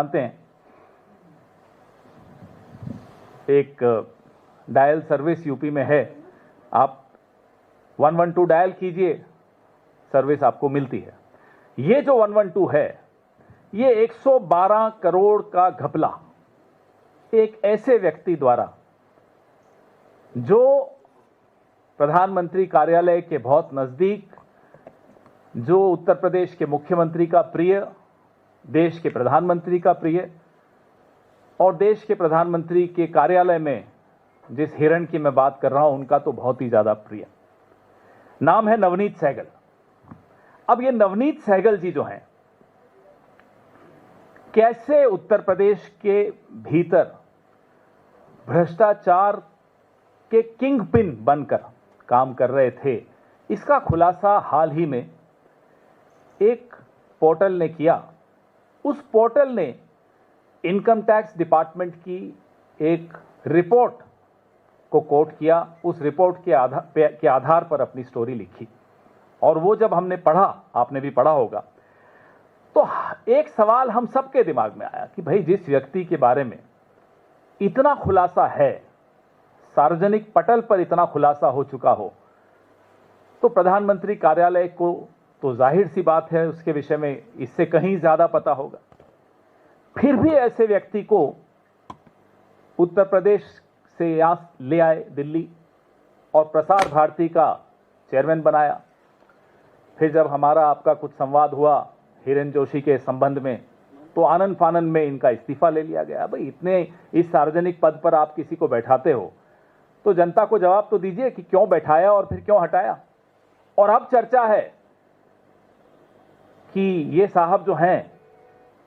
जानते हैं, एक डायल सर्विस यूपी में है, आप 112 डायल कीजिए, सर्विस आपको मिलती है। ये जो 112 है, ये 112 करोड़ का घपला एक ऐसे व्यक्ति द्वारा जो प्रधानमंत्री कार्यालय के बहुत नजदीक, जो उत्तर प्रदेश के मुख्यमंत्री का प्रिय, देश के प्रधानमंत्री का प्रिय और देश के प्रधानमंत्री के कार्यालय में जिस हिरण की मैं बात कर रहा हूं उनका तो बहुत ही ज्यादा प्रिय नाम है नवनीत सहगल। अब ये नवनीत सहगल जी जो हैं, कैसे उत्तर प्रदेश के भीतर भ्रष्टाचार के किंग पिन बनकर काम कर रहे थे, इसका खुलासा हाल ही में एक पोर्टल ने किया। उस पोर्टल ने इनकम टैक्स डिपार्टमेंट की एक रिपोर्ट को कोट किया, उस रिपोर्ट के आधार पर अपनी स्टोरी लिखी। और वो जब हमने पढ़ा, आपने भी पढ़ा होगा, तो एक सवाल हम सबके दिमाग में आया कि भाई जिस व्यक्ति के बारे में इतना खुलासा है, सार्वजनिक पटल पर इतना खुलासा हो चुका हो, तो प्रधानमंत्री कार्यालय को तो जाहिर सी बात है उसके विषय में इससे कहीं ज्यादा पता होगा। फिर भी ऐसे व्यक्ति को उत्तर प्रदेश से यहां ले आए दिल्ली और प्रसार भारती का चेयरमैन बनाया। फिर जब हमारा आपका कुछ संवाद हुआ हिरेन जोशी के संबंध में, तो आनंद फानन में इनका इस्तीफा ले लिया गया। भाई इतने इस सार्वजनिक पद पर आप किसी को बैठाते हो तो जनता को जवाब तो दीजिए कि क्यों बैठाया और फिर क्यों हटाया। और अब चर्चा है कि ये साहब जो हैं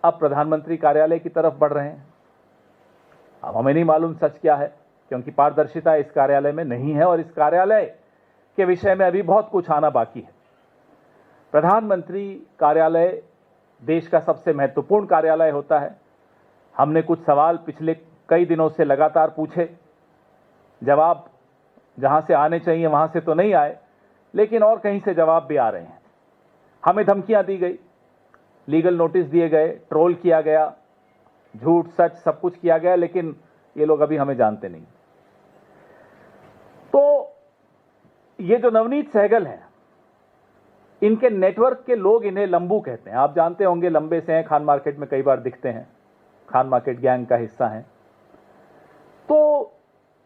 अब प्रधानमंत्री कार्यालय की तरफ बढ़ रहे हैं। अब हमें नहीं मालूम सच क्या है, क्योंकि पारदर्शिता इस कार्यालय में नहीं है और इस कार्यालय के विषय में अभी बहुत कुछ आना बाकी है। प्रधानमंत्री कार्यालय देश का सबसे महत्वपूर्ण कार्यालय होता है। हमने कुछ सवाल पिछले कई दिनों से लगातार पूछे, जवाब जहां से आने चाहिए वहां से तो नहीं आए, लेकिन और कहीं से जवाब भी आ रहे हैं। हमें धमकियां दी गई, लीगल नोटिस दिए गए, ट्रोल किया गया, झूठ सच सब कुछ किया गया, लेकिन ये लोग अभी हमें जानते नहीं। तो ये जो नवनीत सहगल हैं, इनके नेटवर्क के लोग इन्हें लंबू कहते हैं। आप जानते होंगे, लंबे से हैं, खान मार्केट में कई बार दिखते हैं, खान मार्केट गैंग का हिस्सा हैं। तो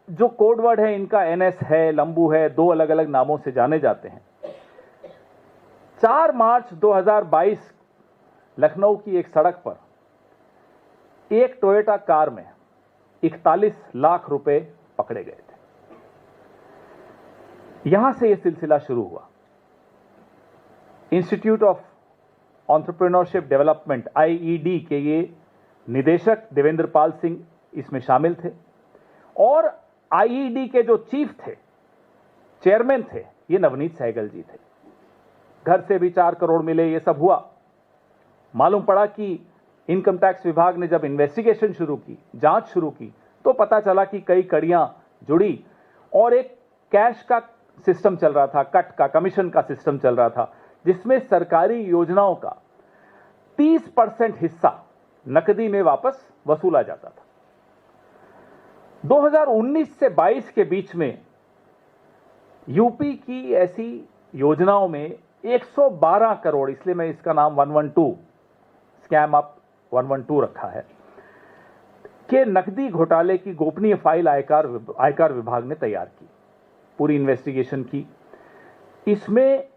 जो कोड वर्ड है इनका एनएस है, लंबू है, दो अलग अलग नामों से जाने जाते हैं। 4 मार्च 2022 लखनऊ की एक सड़क पर एक टोयोटा कार में 41 लाख रुपए पकड़े गए थे। यहां से यह सिलसिला शुरू हुआ। Institute of entrepreneurship development IED के ये निदेशक देवेंद्र पाल सिंह इसमें शामिल थे और आईईडी के जो चीफ थे, चेयरमैन थे, ये नवनीत सहगल जी थे। घर से भी 4 करोड़ मिले, ये सब हुआ। मालूम पड़ा कि इनकम टैक्स विभाग ने जब इन्वेस्टिगेशन शुरू की, जांच शुरू की, तो पता चला कि कई कड़ियां जुड़ी और एक कैश का सिस्टम चल रहा था, कट का, कमीशन का सिस्टम चल रहा था, जिसमें सरकारी योजनाओं का 30% हिस्सा नकदी में वापस वसूला जाता था। 2019 से 22 के बीच में यूपी की ऐसी योजनाओं में 112 करोड़, इसलिए मैं इसका नाम 112 स्कैम अप 112 रखा है, के नकदी घोटाले की गोपनीय फाइल आयकर विभाग ने तैयार की, पूरी इन्वेस्टिगेशन की। इसमें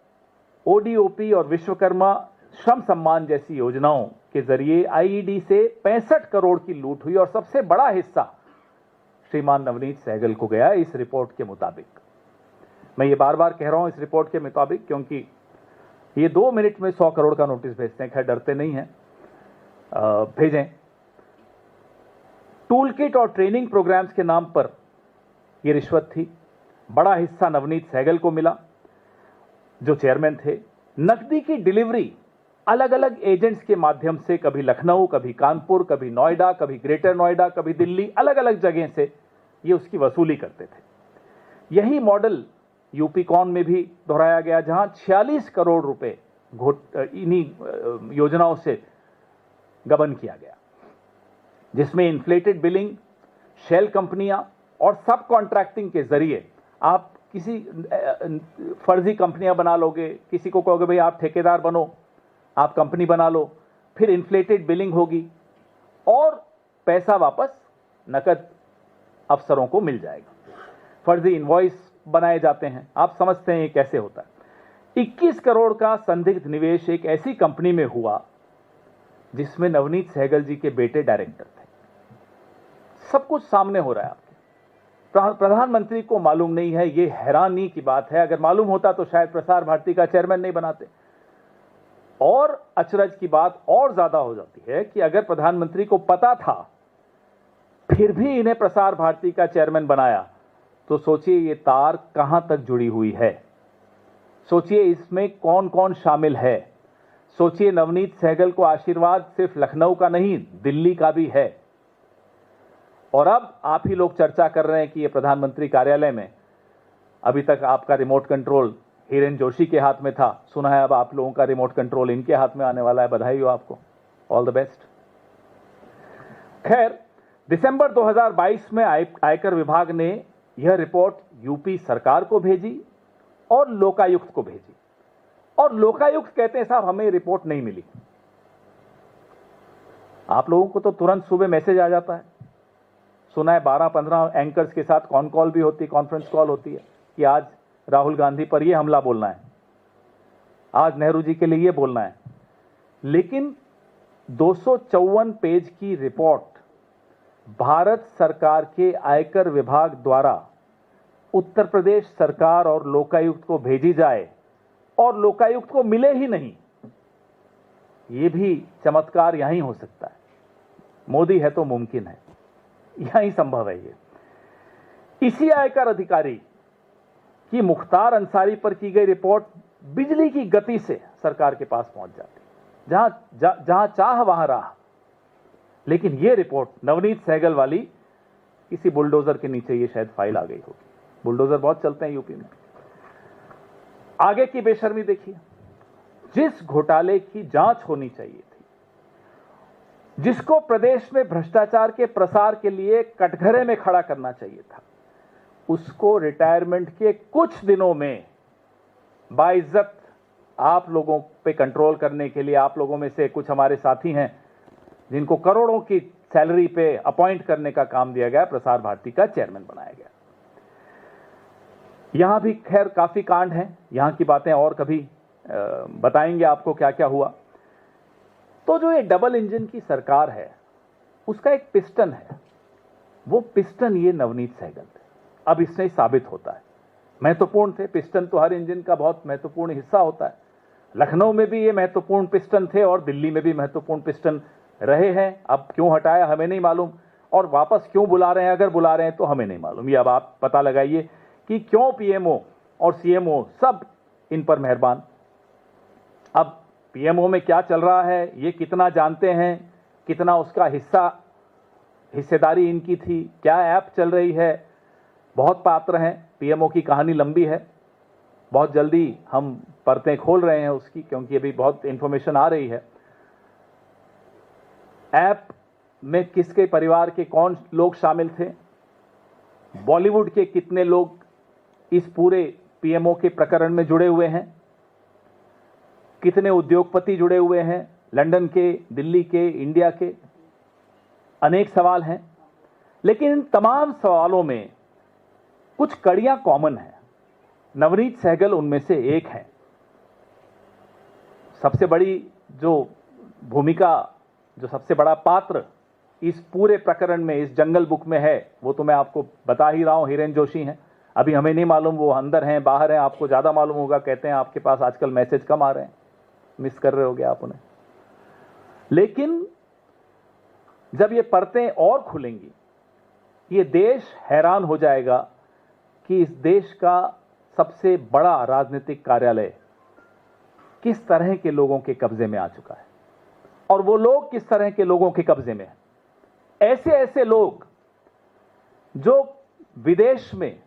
ओडीओपी और विश्वकर्मा श्रम सम्मान जैसी योजनाओं के जरिए आईईडी से 65 करोड़ की लूट हुई और सबसे बड़ा हिस्सा श्रीमान नवनीत सहगल को गया इस रिपोर्ट के मुताबिक। मैं ये बार बार कह रहा हूं इस रिपोर्ट के मुताबिक, क्योंकि ये 2 मिनट में 100 करोड़ का नोटिस भेजते हैं। खैर डरते नहीं हैं, भेजें। टूल किट और ट्रेनिंग प्रोग्राम्स के नाम पर यह रिश्वत थी। बड़ा हिस्सा नवनीत सहगल को मिला जो चेयरमैन थे। नकदी की डिलीवरी अलग अलग एजेंट्स के माध्यम से, कभी लखनऊ, कभी कानपुर, कभी नोएडा, कभी ग्रेटर नोएडा, कभी दिल्ली, अलग अलग जगह से ये उसकी वसूली करते थे। यही मॉडल यूपी कॉन में भी दोहराया गया, जहां 46 करोड़ रुपए इन्हीं योजनाओं से गबन किया गया। जिसमें इन्फ्लेटेड बिलिंग, शेल कंपनियां और सब कॉन्ट्रैक्टिंग के जरिए आप किसी फर्जी कंपनियां बना लोगे, किसी को कहोगे भाई आप ठेकेदार बनो, आप कंपनी बना लो, फिर इन्फ्लेटेड बिलिंग होगी और पैसा वापस नकद अफसरों को मिल जाएगा। फर्जी इनवॉइस बनाए जाते हैं, आप समझते हैं ये कैसे होता है। 21 करोड़ का संदिग्ध निवेश एक ऐसी कंपनी में हुआ जिसमें नवनीत सहगल जी के बेटे डायरेक्टर थे। सब कुछ सामने हो रहा है आपके। प्रधानमंत्री को मालूम नहीं है, ये हैरानी की बात है। अगर मालूम होता तो शायद प्रसार भारती का चेयरमैन नहीं बनाते। और अचरज की बात और ज्यादा हो जाती है कि अगर प्रधानमंत्री को पता था फिर भी इन्हें प्रसार भारती का चेयरमैन बनाया, तो सोचिए ये तार कहां तक जुड़ी हुई है, सोचिए इसमें कौन कौन शामिल है। सोचिए नवनीत सहगल को आशीर्वाद सिर्फ लखनऊ का नहीं, दिल्ली का भी है। और अब आप ही लोग चर्चा कर रहे हैं कि ये प्रधानमंत्री कार्यालय में अभी तक आपका रिमोट कंट्रोल हिरेन जोशी के हाथ में था, सुना है अब आप लोगों का रिमोट कंट्रोल इनके हाथ में आने वाला है। बधाई हो आपको, ऑल द बेस्ट। खैर, दिसंबर 2022 में आयकर विभाग ने यह रिपोर्ट यूपी सरकार को भेजी और लोकायुक्त को भेजी, और लोकायुक्त कहते हैं साहब हमें रिपोर्ट नहीं मिली। आप लोगों को तो तुरंत सुबह मैसेज आ जाता है, सुना है 12-15 एंकर्स के साथ कॉन कॉल भी होती, कॉन्फ्रेंस कॉल होती है कि आज राहुल गांधी पर यह हमला बोलना है, आज नेहरू जी के लिए यह बोलना है। लेकिन 254 पेज की रिपोर्ट भारत सरकार के आयकर विभाग द्वारा उत्तर प्रदेश सरकार और लोकायुक्त को भेजी जाए और लोकायुक्त को मिले ही नहीं, यह भी चमत्कार यहीं हो सकता है। मोदी है तो मुमकिन है, यहीं संभव है ये। इसी आयकर अधिकारी कि मुख्तार अंसारी पर की गई रिपोर्ट बिजली की गति से सरकार के पास पहुंच जाती, जहां चाह वहां राह। लेकिन यह रिपोर्ट नवनीत सहगल वाली किसी बुलडोजर के नीचे ये शायद फाइल आ गई होगी। बुलडोजर बहुत चलते हैं यूपी में। आगे की बेशर्मी देखिए, जिस घोटाले की जांच होनी चाहिए थी, जिसको प्रदेश में भ्रष्टाचार के प्रसार के लिए कटघरे में खड़ा करना चाहिए था, उसको रिटायरमेंट के कुछ दिनों में बाइज्जत आप लोगों पे कंट्रोल करने के लिए, आप लोगों में से कुछ हमारे साथी हैं जिनको करोड़ों की सैलरी पे अपॉइंट करने का काम दिया गया, प्रसार भारती का चेयरमैन बनाया गया। यहां भी खैर काफी कांड हैं, यहां की बातें और कभी बताएंगे आपको क्या क्या हुआ। तो जो ये डबल इंजन की सरकार है, उसका एक पिस्टन है, वो पिस्टन ये नवनीत सहगल थे। अब इससे साबित होता है महत्वपूर्ण थे। पिस्टन तो हर इंजन का बहुत महत्वपूर्ण हिस्सा होता है। लखनऊ में भी ये महत्वपूर्ण पिस्टन थे और दिल्ली में भी महत्वपूर्ण पिस्टन रहे हैं। अब क्यों हटाया हमें नहीं मालूम, और वापस क्यों बुला रहे हैं, अगर बुला रहे हैं तो हमें नहीं मालूम। ये अब आप पता लगाइए कि क्यों पीएमओ और सीएमओ सब इन पर मेहरबान। अब पीएमओ में क्या चल रहा है, ये कितना जानते हैं, कितना उसका हिस्सेदारी इनकी थी, क्या ऐप चल रही है, बहुत पात्र हैं। पीएमओ की कहानी लंबी है, बहुत जल्दी हम परतें खोल रहे हैं उसकी, क्योंकि अभी बहुत इंफॉर्मेशन आ रही है। ऐप में किसके परिवार के कौन लोग शामिल थे, बॉलीवुड के कितने लोग इस पूरे पीएमओ के प्रकरण में जुड़े हुए हैं, कितने उद्योगपति जुड़े हुए हैं, लंदन के, दिल्ली के, इंडिया के, अनेक सवाल हैं। लेकिन इन तमाम सवालों में कुछ कड़ियां कॉमन हैं। नवनीत सहगल उनमें से एक हैं। सबसे बड़ी जो भूमिका, जो सबसे बड़ा पात्र इस पूरे प्रकरण में, इस जंगल बुक में है, वो तो मैं आपको बता ही रहा हूं, हिरेन जोशी हैं। अभी हमें नहीं मालूम वो अंदर हैं बाहर हैं, आपको ज्यादा मालूम होगा। कहते हैं आपके पास आजकल मैसेज कम आ रहे हैं, मिस कर रहे होगे आप उन्हें। लेकिन जब ये परतें और खुलेंगी, ये देश हैरान हो जाएगा कि इस देश का सबसे बड़ा राजनीतिक कार्यालय किस तरह के लोगों के कब्जे में आ चुका है, और वो लोग किस तरह के लोगों के कब्जे में हैं। ऐसे ऐसे लोग जो विदेश में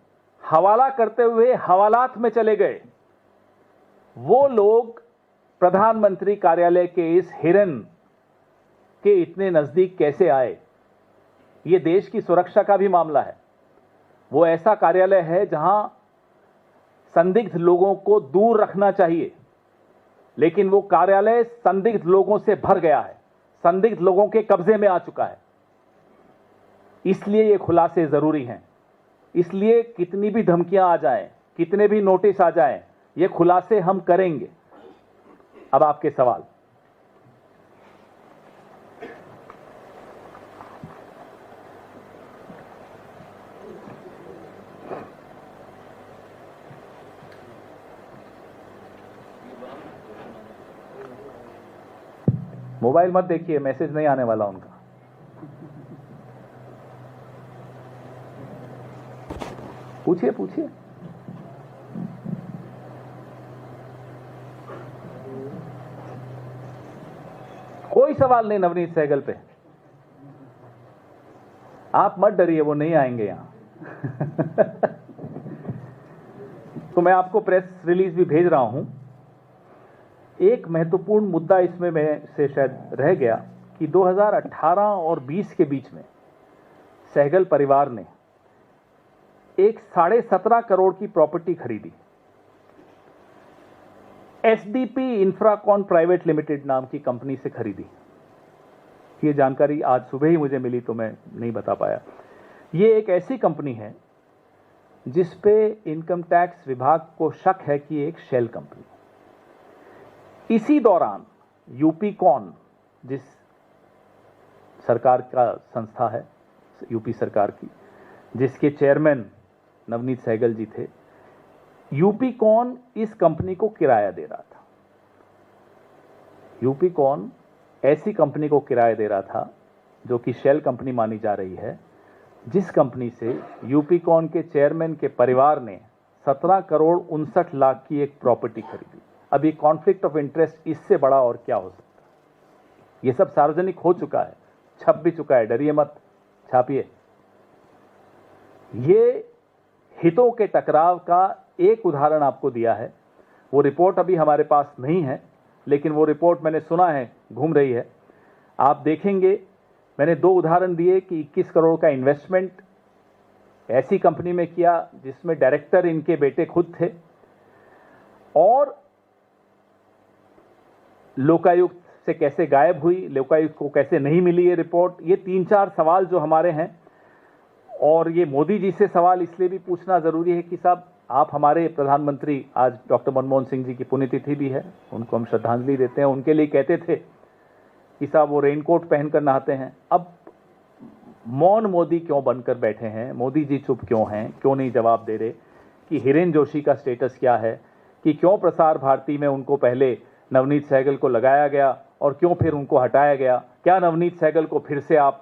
हवाला करते हुए हवालात में चले गए, वो लोग प्रधानमंत्री कार्यालय के इस हिरन के इतने नजदीक कैसे आए, ये देश की सुरक्षा का भी मामला है। वो ऐसा कार्यालय है जहां संदिग्ध लोगों को दूर रखना चाहिए, लेकिन वो कार्यालय संदिग्ध लोगों से भर गया है, संदिग्ध लोगों के कब्जे में आ चुका है। इसलिए ये खुलासे जरूरी हैं। इसलिए कितनी भी धमकियां आ जाएं, कितने भी नोटिस आ जाएं, ये खुलासे हम करेंगे। अब आपके सवाल। मोबाइल मत देखिए, मैसेज नहीं आने वाला उनका। पूछिए पूछिए। कोई सवाल नहीं नवनीत सहगल पे, आप मत डरिए, वो नहीं आएंगे यहां। तो मैं आपको प्रेस रिलीज भी भेज रहा हूं। एक महत्वपूर्ण मुद्दा इसमें मैं से शायद रह गया कि 2018 और 20 के बीच में सहगल परिवार ने एक 17.5 करोड़ की प्रॉपर्टी खरीदी। एसडीपी इंफ्राकॉन प्राइवेट लिमिटेड नाम की कंपनी से खरीदी। ये जानकारी आज सुबह ही मुझे मिली तो मैं नहीं बता पाया। ये एक ऐसी कंपनी है जिस पे इनकम टैक्स विभाग को शक है कि एक शेल कंपनी। इसी दौरान यूपीकॉन, जिस सरकार का संस्था है, यूपी सरकार की, जिसके चेयरमैन नवनीत सहगल जी थे, यूपीकॉन इस कंपनी को किराया दे रहा था। यूपीकॉन ऐसी कंपनी को किराया दे रहा था जो कि शेल कंपनी मानी जा रही है, जिस कंपनी से यूपीकॉन के चेयरमैन के परिवार ने 17 करोड़ 59 लाख की एक प्रॉपर्टी खरीदी। अभी कॉन्फ्लिक्ट ऑफ इंटरेस्ट इससे बड़ा और क्या हो सकता है। ये सब सार्वजनिक हो चुका है, छप भी चुका है, डरिए मत, छापिए। ये हितों के टकराव का एक उदाहरण आपको दिया है। वो रिपोर्ट अभी हमारे पास नहीं है, लेकिन वो रिपोर्ट मैंने सुना है घूम रही है। आप देखेंगे, मैंने 2 उदाहरण दिए कि 21 करोड़ का इन्वेस्टमेंट ऐसी कंपनी में किया जिसमें डायरेक्टर इनके बेटे खुद थे, और लोकायुक्त से कैसे गायब हुई, लोकायुक्त को कैसे नहीं मिली ये रिपोर्ट। ये 3-4 सवाल जो हमारे हैं, और ये मोदी जी से सवाल इसलिए भी पूछना जरूरी है कि साहब, आप हमारे प्रधानमंत्री, आज डॉक्टर मनमोहन सिंह जी की पुण्यतिथि भी है, उनको हम श्रद्धांजलि देते हैं। उनके लिए कहते थे कि साहब वो रेनकोट पहनकर नहाते हैं। अब मौन मोदी क्यों बनकर बैठे हैं, मोदी जी चुप क्यों हैं, क्यों नहीं जवाब दे रहे कि हिरेन जोशी का स्टेटस क्या है, कि क्यों प्रसार भारती में उनको पहले नवनीत सहगल को लगाया गया और क्यों फिर उनको हटाया गया। क्या नवनीत सहगल को फिर से आप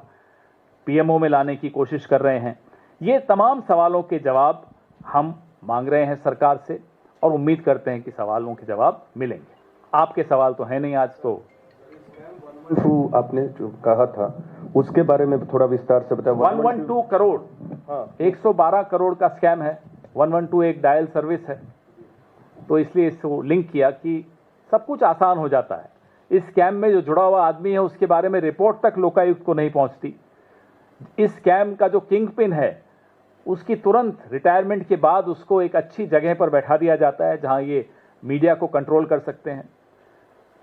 पीएमओ में लाने की कोशिश कर रहे हैं। ये तमाम सवालों के जवाब हम मांग रहे हैं सरकार से, और उम्मीद करते हैं कि सवालों के जवाब मिलेंगे। आपके सवाल तो है नहीं आज, तो आपने जो कहा था उसके बारे में थोड़ा विस्तार से बताएं। 112 करोड़, 112 करोड़ का स्कैम है। 112 एक डायल सर्विस है, तो इसलिए इसको लिंक किया कि सब कुछ आसान हो जाता है। इस स्कैम में जो जुड़ा हुआ आदमी है उसके बारे में रिपोर्ट तक लोकायुक्त को नहीं पहुंचती। इस स्कैम का जो किंग पिन है उसकी तुरंत रिटायरमेंट के बाद उसको एक अच्छी जगह पर बैठा दिया जाता है जहां ये मीडिया को कंट्रोल कर सकते हैं।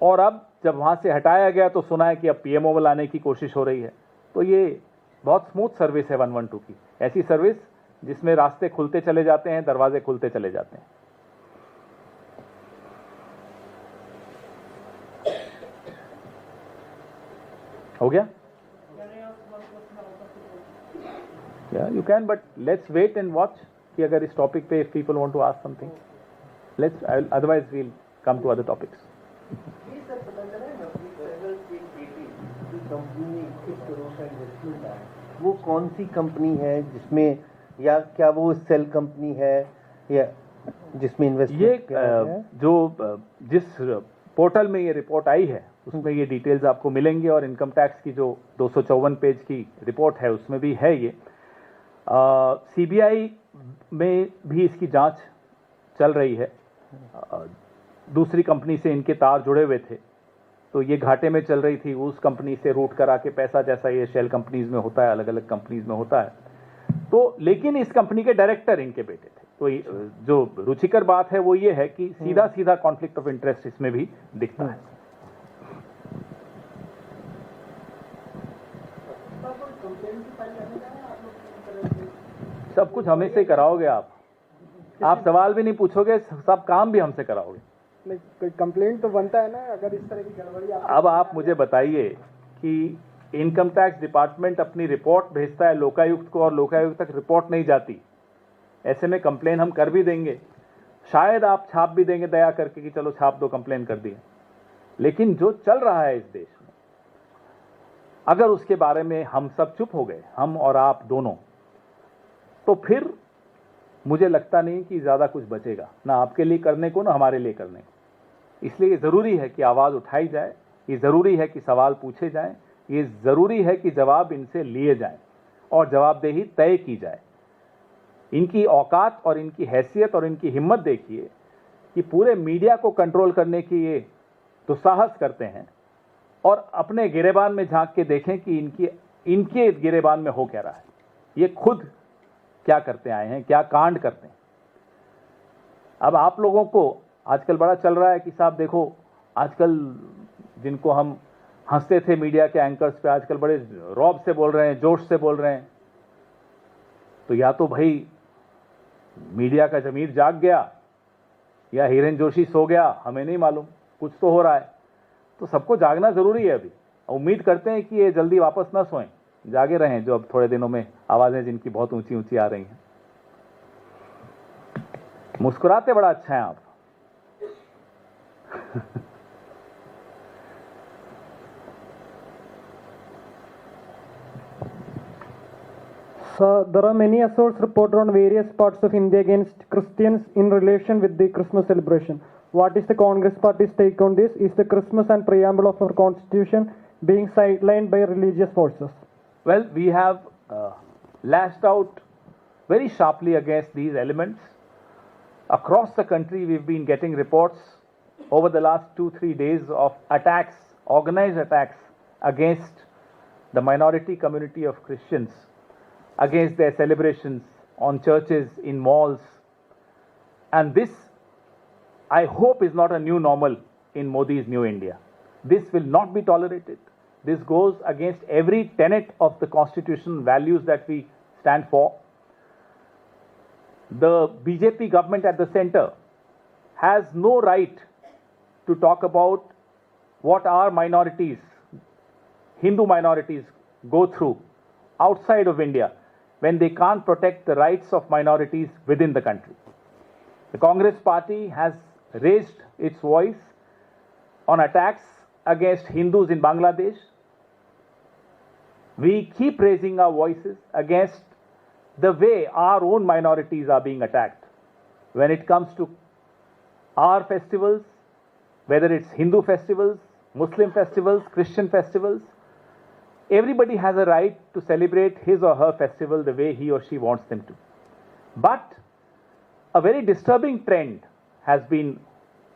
और अब जब वहां से हटाया गया तो सुना है कि अब पीएमओ में लाने की कोशिश हो रही है। तो ये बहुत स्मूथ सर्विस है 112 की, ऐसी सर्विस जिसमें रास्ते खुलते चले जाते हैं, दरवाजे खुलते चले जाते हैं। हो गया? Yeah, you can, but let's wait and watch कि अगर इस टॉपिक पे if people want to ask something, otherwise we'll come to other topics. ये सर पता चला है नवनीत सहगल की बेटी की कंपनी में 21 करोड़ का इन्वेस्टमेंट है, वो कौन सी कंपनी है जिसमें, या क्या वो सेल कंपनी है या जिसमें इन्वेस्टमेंट ये किया है? जो जिस पोर्टल में ये रिपोर्ट आई है उसमें ये डिटेल्स आपको मिलेंगे, और इनकम टैक्स की जो 254 पेज की रिपोर्ट है उसमें भी है ये। सीबीआई में भी इसकी जांच चल रही है। दूसरी कंपनी से इनके तार जुड़े हुए थे, तो ये घाटे में चल रही थी, उस कंपनी से रूट करा के पैसा, जैसा ये शेल कंपनीज में होता है, अलग अलग कंपनीज में होता है। तो लेकिन इस कंपनी के डायरेक्टर इनके बेटे थे। तो जो रुचिकर बात है वो ये है कि सीधा सीधा कॉन्फ्लिक्ट ऑफ इंटरेस्ट इसमें भी दिखता है। सब कुछ हमें से कराओगे आप सवाल भी नहीं पूछोगे, सब काम भी हमसे कराओगे। नहीं, कोई कंप्लेंट तो बनता है ना अगर इस तरह की गड़बड़ी अब आप मुझे बताइए कि इनकम टैक्स डिपार्टमेंट अपनी रिपोर्ट भेजता है लोकायुक्त को और लोकायुक्त तक रिपोर्ट नहीं जाती। ऐसे में कंप्लेन हम कर भी देंगे, शायद आप छाप भी देंगे दया करके कि चलो छाप दो, कंप्लेन कर दिए। लेकिन जो चल रहा है इस देश में, अगर उसके बारे में हम सब चुप हो गए, हम और आप दोनों, तो फिर मुझे लगता नहीं कि ज़्यादा कुछ बचेगा, ना आपके लिए करने को ना हमारे लिए करने को। इसलिए ज़रूरी है कि आवाज़ उठाई जाए, ये ज़रूरी है कि सवाल पूछे जाएं, ये ज़रूरी है कि जवाब इनसे लिए जाएं और जवाबदेही तय की जाए। इनकी औकात और इनकी हैसियत और इनकी हिम्मत देखिए कि पूरे मीडिया को कंट्रोल करने की ये दुस्साहस करते हैं, और अपने गिरेबान में झांक के देखें कि इनके गिरेबान में हो क्या रहा है। ये खुद क्या करते आए हैं, क्या कांड करते हैं। अब आप लोगों को आजकल बड़ा चल रहा है कि साहब देखो, आजकल जिनको हम हंसते थे मीडिया के एंकर्स पे, आजकल बड़े रौब से बोल रहे हैं, जोश से बोल रहे हैं। तो या तो भाई मीडिया का जमीर जाग गया या हिरेन जोशी सो गया, हमें नहीं मालूम, कुछ तो हो रहा है। तो सबको जागना जरूरी है। अभी उम्मीद करते हैं कि ये जल्दी वापस ना सोएं, जागे रहें, जो अब थोड़े दिनों में आवाजें जिनकी बहुत ऊंची ऊंची आ रही हैं। मुस्कुराते बड़ा अच्छा है आप। So, there are many assaults reported on various parts of India against Christians in relation with the Christmas celebration. What is the Congress Party's take on this? Is the Christmas and preamble of our Constitution being sidelined by religious forces? Well, we have lashed out very sharply against these elements. Across the country, we've been getting reports over the last 2-3 days of attacks, organized attacks against the minority community of Christians, against their celebrations on churches, in malls. And this, I hope, is not a new normal in Modi's new India. This will not be tolerated. This goes against every tenet of the constitutional values that we stand for. The BJP government at the center has no right to talk about what our minorities, Hindu minorities, go through outside of India when they can't protect the rights of minorities within the country. The Congress Party has raised its voice on attacks against Hindus in Bangladesh. We keep raising our voices against the way our own minorities are being attacked. When it comes to our festivals, whether it's Hindu festivals, Muslim festivals, Christian festivals, everybody has a right to celebrate his or her festival the way he or she wants them to. But a very disturbing trend has been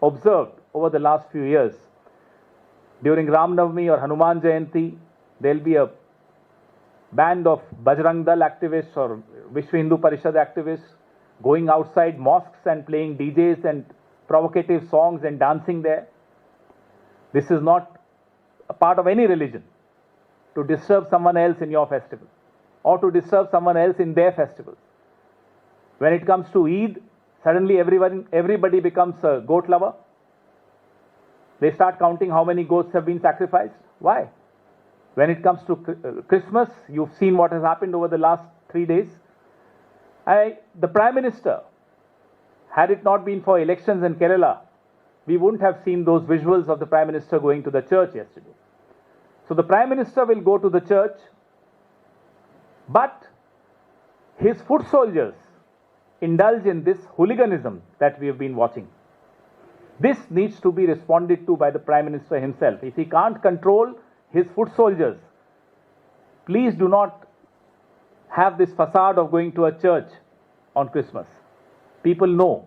observed over the last few years. During Ram Navami or Hanuman Jayanti, there will be a band of Bajrang Dal activists or Vishwa Hindu Parishad activists going outside mosques and playing DJs and provocative songs and dancing there. This is not a part of any religion, to disturb someone else in your festival or to disturb someone else in their festival. When it comes to Eid, suddenly everybody becomes a goat lover. They start counting how many goats have been sacrificed. Why? When it comes to Christmas, you've seen what has happened over the last 3 days. The Prime Minister, had it not been for elections in Kerala, we wouldn't have seen those visuals of the Prime Minister going to the church yesterday. So the Prime Minister will go to the church, but his foot soldiers indulge in this hooliganism that we have been watching. This needs to be responded to by the Prime Minister himself. If he can't control his foot soldiers, please do not have this facade of going to a church on Christmas. People know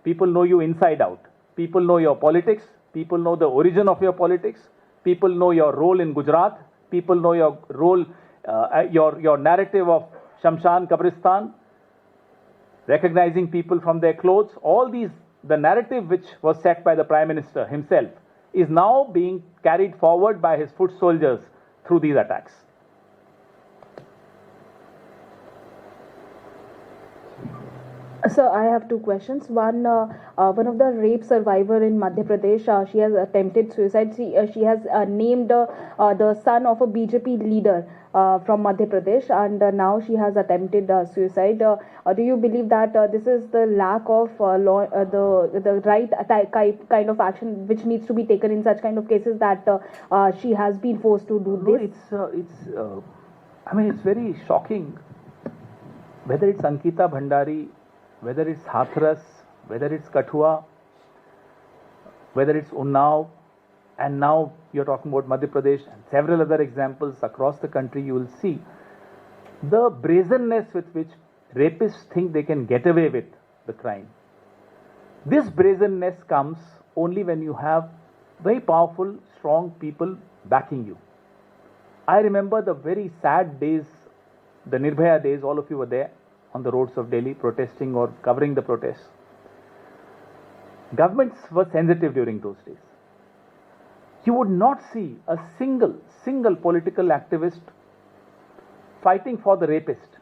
you inside out. People know your politics. People know the origin of your politics. People know your role in Gujarat. People know your role, your narrative of Shamshan Kabristan, recognizing people from their clothes. All these, the narrative which was set by the Prime Minister himself is now being carried forward by his foot soldiers through these attacks. Sir, I have two questions. One of the rape survivor in Madhya Pradesh, she has attempted suicide. She has named the son of a BJP leader from Madhya Pradesh, and now she has attempted suicide. Do you believe that this is the lack of law, the right kind of action which needs to be taken in such kind of cases, that she has been forced to do this? I mean, it's very shocking. Whether it's Ankita Bhandari, whether it's Hathras, whether it's Kathua, whether it's Unnao, and now you're talking about Madhya Pradesh and several other examples across the country, you will see the brazenness with which rapists think they can get away with the crime. This brazenness comes only when you have very powerful, strong people backing you. I remember the very sad days, the Nirbhaya days. All of you were there on the roads of Delhi protesting or covering the protests. Governments were sensitive during those days. You would not see a single political activist fighting for the rapist.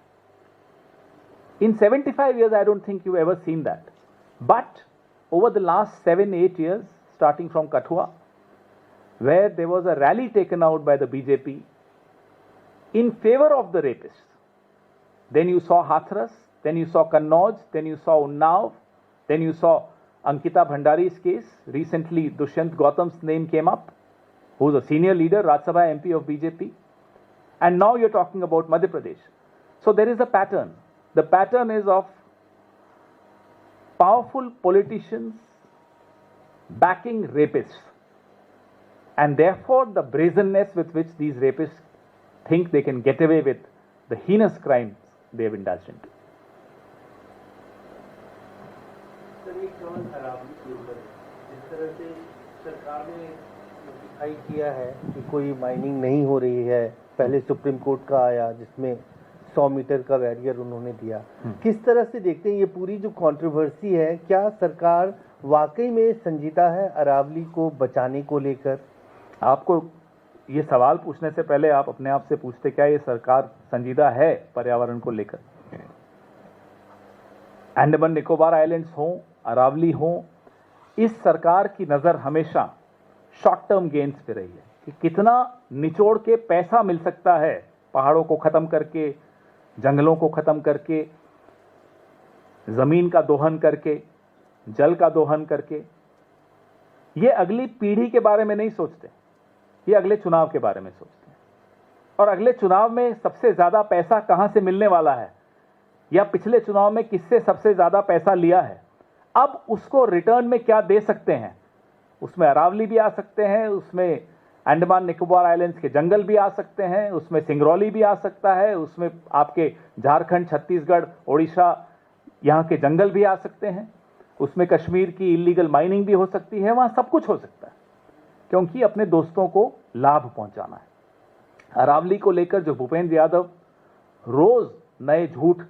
In 75 years, I don't think you've ever seen that. But over the last 7-8 years, starting from Kathua, where there was a rally taken out by the BJP in favor of the rapists, then you saw Hathras, then you saw Kannauj, then you saw Unnao, then you saw Ankita Bhandari's case. Recently, Dushyant Gautam's name came up, who's a senior leader, Rajya Sabha MP of BJP. And now you're talking about Madhya Pradesh. So there is a pattern. The pattern is of powerful politicians backing rapists. And therefore, the brazenness with which these rapists think they can get away with the heinous crimes they have indulged into. Sir, ये केवल अरावली के ऊपर जिस तरह से सरकार ने notify किया है कि कोई माइनिंग नहीं हो रही है, पहले सुप्रीम कोर्ट का आया जिसमें 100 मीटर का बैरियर उन्होंने दिया, किस तरह से देखते हैं ये पूरी जो कंट्रोवर्सी है? क्या सरकार वाकई में संजीदा है अरावली को बचाने को लेकर? आपको ये सवाल पूछने से पहले आप अपने आप से पूछते, क्या ये सरकार संजीदा है पर्यावरण को लेकर? अंडमान निकोबार आइलैंड्स हो, अरावली हो, इस सरकार की नजर हमेशा शॉर्ट टर्म गेन्स पे रही है कि कितना निचोड़ के पैसा मिल सकता है, पहाड़ों को खत्म करके, जंगलों को खत्म करके, जमीन का दोहन करके, जल का दोहन करके। ये अगली पीढ़ी के बारे में नहीं सोचते, ये अगले चुनाव के बारे में सोचते हैं। और अगले चुनाव में सबसे ज्यादा पैसा कहां से मिलने वाला है, या पिछले चुनाव में किससे सबसे ज्यादा पैसा लिया है, अब उसको रिटर्न में क्या दे सकते हैं। उसमें अरावली भी आ सकते हैं, उसमें अंडमान निकोबार आइलैंड्स के जंगल भी आ सकते हैं, उसमें सिंगरौली भी आ सकता है, उसमें आपके झारखंड, छत्तीसगढ़, ओडिशा यहाँ के जंगल भी आ सकते हैं, उसमें कश्मीर की इलीगल माइनिंग भी हो सकती है, वहां सब कुछ हो सकता है, क्योंकि अपने दोस्तों को लाभ पहुंचाना है। अरावली को लेकर जो भूपेंद्र यादव रोज नए झूठ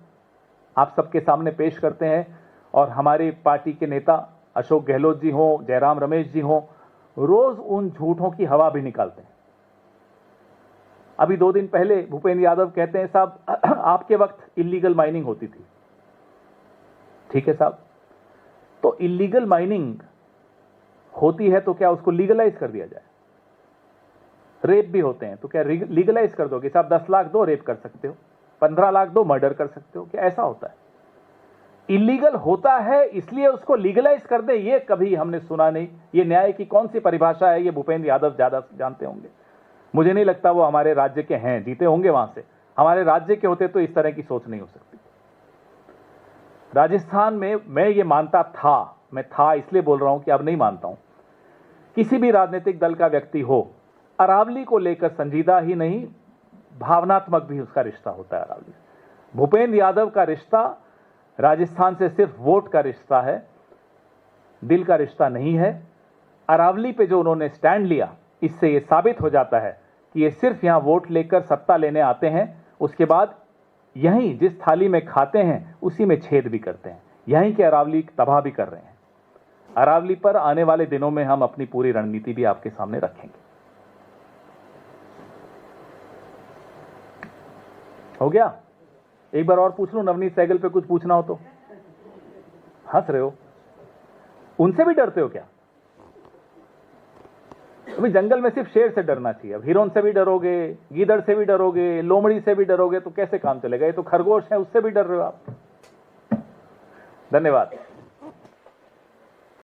आप सबके सामने पेश करते हैं, और हमारी पार्टी के नेता अशोक गहलोत जी हो, जयराम रमेश जी हो, रोज उन झूठों की हवा भी निकालते हैं। अभी 2 दिन पहले भूपेंद्र यादव कहते हैं, साहब आपके वक्त इलीगल माइनिंग होती थी। ठीक है साहब, तो इलीगल माइनिंग होती है तो क्या उसको लीगलाइज कर दिया जाए? रेप भी होते हैं तो क्या लीगलाइज कर दोगे? साहब 10 लाख दो, रेप कर सकते हो, 15 लाख दो, मर्डर कर सकते हो, क्या ऐसा होता है? इलीगल होता है इसलिए उसको लीगलाइज कर दे, ये कभी हमने सुना नहीं। ये न्याय की कौन सी परिभाषा है, ये भूपेंद्र यादव ज्यादा जानते होंगे। मुझे नहीं लगता वो हमारे राज्य के हैं, जीते होंगे वहां से। हमारे राज्य के होते तो इस तरह की सोच नहीं हो सकती। राजस्थान में मैं ये मानता था, मैं था इसलिए बोल रहा हूं कि अब नहीं मानता हूं, किसी भी राजनीतिक दल का व्यक्ति हो, अरावली को लेकर संजीदा ही नहीं, भावनात्मक भी उसका रिश्ता होता है अरावली से। भूपेंद्र यादव का रिश्ता राजस्थान से सिर्फ वोट का रिश्ता है, दिल का रिश्ता नहीं है। अरावली पे जो उन्होंने स्टैंड लिया, इससे ये साबित हो जाता है कि ये सिर्फ यहां वोट लेकर सत्ता लेने आते हैं, उसके बाद यहीं जिस थाली में खाते हैं उसी में छेद भी करते हैं। यहीं के अरावली तबाह भी कर रहे हैं। अरावली पर आने वाले दिनों में हम अपनी पूरी रणनीति भी आपके सामने रखेंगे। हो गया? एक बार और पूछ लूं, नवनीत सहगल पे कुछ पूछना हो तो। हंस रहे हो, उनसे भी डरते हो क्या? अभी जंगल में सिर्फ शेर से डरना चाहिए, अब हिरन से भी डरोगे, गीदड़ से भी डरोगे, लोमड़ी से भी डरोगे तो कैसे काम चलेगा? ये तो खरगोश है, उससे भी डर रहे हो आप। धन्यवाद।